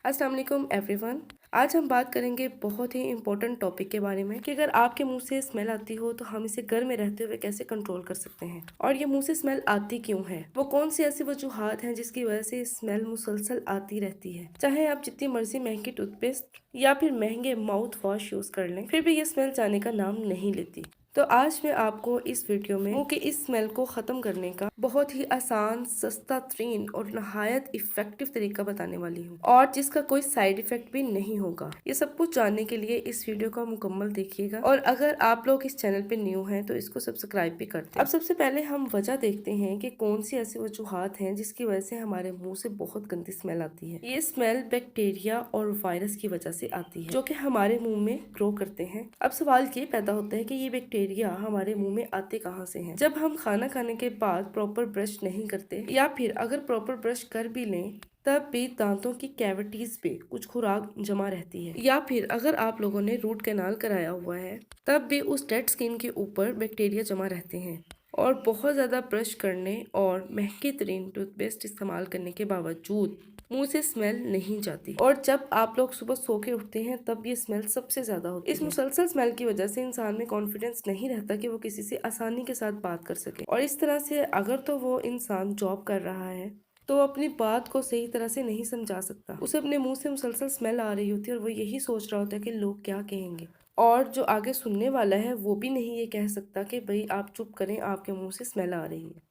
अस्सलाम वालेकुम एवरीवन। आज हम बात करेंगे बहुत ही इम्पोर्टेंट टॉपिक के बारे में कि अगर आपके मुंह से स्मेल आती हो तो हम इसे घर में रहते हुए कैसे कंट्रोल कर सकते हैं, और ये मुंह से स्मेल आती क्यों है, वो कौन सी ऐसी वजूहात हैं जिसकी वजह से स्मेल मुसलसल आती रहती है। चाहे आप जितनी मर्जी महंगी टूथपेस्ट या फिर महंगे माउथ वॉश यूज कर लें, फिर भी ये स्मेल जाने का नाम नहीं लेती। तो आज मैं आपको इस वीडियो में मुंह की इस स्मेल को खत्म करने का बहुत ही आसान, सस्ता तरीन और नहायत इफेक्टिव तरीका बताने वाली हूँ, और जिसका कोई साइड इफेक्ट भी नहीं होगा। ये सब कुछ जानने के लिए इस वीडियो को मुकम्मल देखिएगा, और अगर आप लोग इस चैनल पे न्यू हैं तो इसको सब्सक्राइब भी करते हैं। अब सबसे पहले हम वजह देखते हैं कि कौन सी ऐसी वजूहात हैं जिसकी वजह से हमारे मुंह से बहुत गंदी स्मेल आती है। ये स्मेल बैक्टीरिया और वायरस की वजह से आती है जो कि हमारे मुंह में ग्रो करते हैं। अब सवाल ये पैदा होता है कि ये बैक्टीरिया हमारे मुंह में आते कहाँ से हैं? जब हम खाना खाने के बाद प्रॉपर ब्रश नहीं करते, या फिर अगर प्रॉपर ब्रश कर भी लें तब भी दांतों की कैविटीज पे कुछ खुराक जमा रहती है, या फिर अगर आप लोगों ने रूट कैनाल कराया हुआ है तब भी उस डेड स्किन के ऊपर बैक्टीरिया जमा रहते हैं। और बहुत ज्यादा ब्रश करने और महंगे तरीन टूथपेस्ट इस्तेमाल करने के बावजूद मुंह से स्मेल नहीं जाती, और जब आप लोग सुबह सो के उठते हैं तब ये स्मेल सबसे ज्यादा होती है। इस मुसलसल स्मेल की वजह से इंसान में कॉन्फिडेंस नहीं रहता कि वो किसी से आसानी के साथ बात कर सके, और इस तरह से अगर तो वो इंसान जॉब कर रहा है तो अपनी बात को सही तरह से नहीं समझा सकता। उसे अपने मुंह से मुसलसल स्मेल आ रही होती है और वो यही सोच रहा होता है कि लोग क्या कहेंगे, और जो आगे सुनने वाला है वो भी नहीं ये कह सकता कि भाई आप चुप करें, आपके मुंह से स्मेल आ रही है।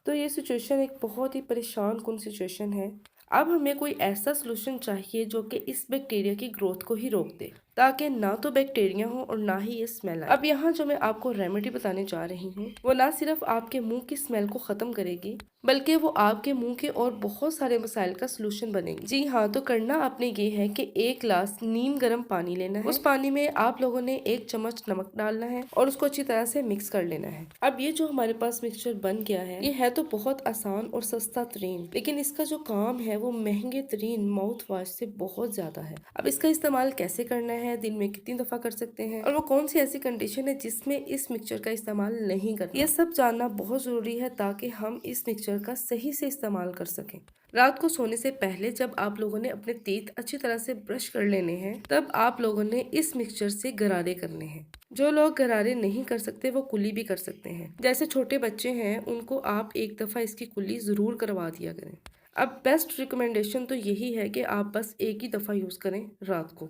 तो ये सिचुएशन एक बहुत ही परेशान कुन सिचुएशन है। अब हमें कोई ऐसा सोल्यूशन चाहिए जो कि इस बैक्टीरिया की ग्रोथ को ही रोक दे, ताकि ना तो बैक्टीरिया हो और ना ही ये स्मेल आए। अब यहाँ जो मैं आपको रेमेडी बताने जा रही हूँ वो ना सिर्फ आपके मुंह की स्मेल को खत्म करेगी, बल्कि वो आपके मुंह के और बहुत सारे मसाइल का सोल्यूशन बनेगी। जी हाँ, तो करना आपने ये है कि 1 गिलास नीम गर्म पानी लेना है। उस पानी में आप लोगों ने 1 चम्मच नमक डालना है और उसको अच्छी तरह से मिक्स कर लेना है। अब ये जो हमारे पास मिक्सचर बन गया है, ये है तो बहुत आसान और सस्ता तरीन, लेकिन इसका जो काम है वो महंगे तरीन माउथ वॉश से बहुत ज्यादा है। अब इसका इस्तेमाल कैसे करना है, दिन में कितनी दफा कर सकते हैं, और वो कौन सी ऐसी कंडीशन है जिसमें इस मिक्सचर का इस्तेमाल नहीं करना, ये सब जानना बहुत जरूरी है ताकि हम इस मिक्सचर का सही से इस्तेमाल कर सकें। रात को सोने से पहले जब आप लोगों ने अपने तेत अच्छी तरह से ब्रश कर लेने हैं, तब आप लोगों ने इस मिक्सचर से गरारे करने हैं। जो लोग गरारे नहीं कर सकते वो कुली भी कर सकते हैं। जैसे छोटे बच्चे हैं उनको आप एक दफा इसकी कुली जरूर करवा दिया करें। अब बेस्ट रिकमेंडेशन तो यही है कि आप बस एक ही दफा यूज करें रात को,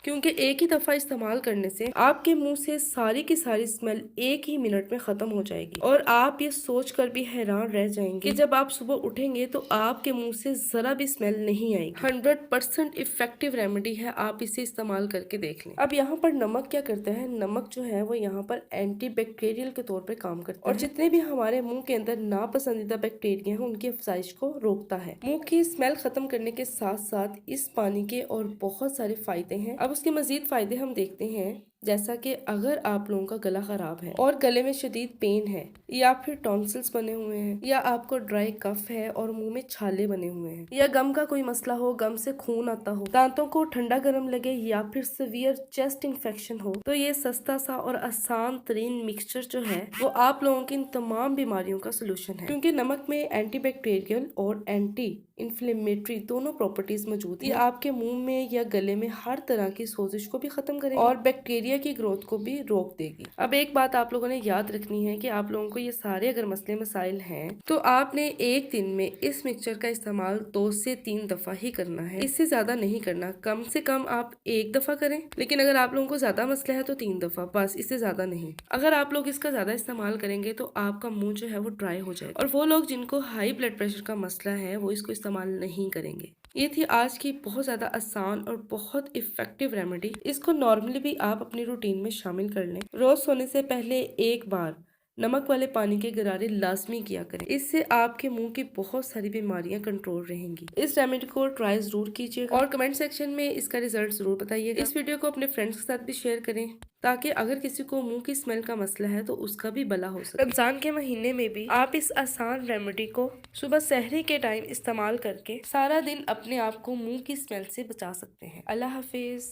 क्योंकि एक ही दफा इस्तेमाल करने से आपके मुंह से सारी की सारी स्मेल एक ही मिनट में खत्म हो जाएगी, और आप ये सोचकर भी हैरान रह जाएंगे कि जब आप सुबह उठेंगे तो आपके मुंह से जरा भी स्मेल नहीं आएगी। 100% इफेक्टिव रेमेडी है, आप इसे इस्तेमाल करके देख लें। अब यहाँ पर नमक क्या करता है, नमक जो है वो यहाँ पर एंटी बैक्टीरियल के तौर पर काम करता है, और जितने भी हमारे मुंह के अंदर नापसंदीदा बैक्टीरिया हैं उनकी अफजाइश को रोकता है। मुंह की स्मेल खत्म करने के साथ साथ इस पानी के और बहुत सारे फायदे हैं। अब उसके मजीद फायदे हम देखते हैं, जैसा कि अगर आप लोगों का गला खराब है और गले में शदीद पेन है, या फिर टॉन्सिल्स बने हुए हैं, या आपको ड्राई कफ है और मुंह में छाले बने हुए हैं, या गम का कोई मसला हो, गम से खून आता हो, दांतों को ठंडा गर्म लगे, या फिर सीवियर चेस्ट इन्फेक्शन हो, तो ये सस्ता सा और आसान तरीन मिक्सचर जो है वो आप लोगों की इन तमाम बीमारियों का सोल्यूशन है। क्योंकि नमक में एंटीबैक्टीरियल और एंटी इन्फ्लेमेटरी दोनों प्रॉपर्टीज मौजूद है। ये आपके मुंह में या गले में हर तरह की सोजिश को भी खत्म करेगी और बैक्टीरिया की ग्रोथ को भी रोक देगी। अब एक बात आप लोगों ने याद रखनी है कि आप लोगों को ये सारे अगर मसले मसाइल हैं तो आपने एक दिन में इस मिक्सचर का इस्तेमाल 2 से 3 दफा ही करना है, इससे ज्यादा नहीं करना। कम से कम आप 1 दफा करें, लेकिन अगर आप लोगों को ज्यादा मसला है तो 3 दफा, बस, इससे ज्यादा नहीं। अगर आप लोग इसका ज्यादा इस्तेमाल करेंगे तो आपका मुंह जो है वो ड्राई हो जाएगा, और वो लोग जिनको हाई ब्लड प्रेशर का मसला है वो इसको इस्तेमाल नहीं करेंगे। ये थी आज की बहुत ज्यादा आसान और बहुत इफेक्टिव रेमेडी। इसको नॉर्मली भी आप अपनी रूटीन में शामिल कर लें। रोज सोने से पहले एक बार नमक वाले पानी के गरारे लाजमी किया करें, इससे आपके मुंह की बहुत सारी बीमारियां कंट्रोल रहेंगी। इस रेमेडी को ट्राई जरूर कीजिएगा और कमेंट सेक्शन में इसका रिजल्ट जरूर बताइएगा। इस वीडियो को अपने फ्रेंड्स के साथ भी शेयर करें, ताकि अगर किसी को मुंह की स्मेल का मसला है तो उसका भी भला हो सके। रमजान के महीने में भी आप इस आसान रेमेडी को सुबह सहरी के टाइम इस्तेमाल करके सारा दिन अपने आप को मुंह की स्मेल से बचा सकते हैं। अल्लाह हाफिज।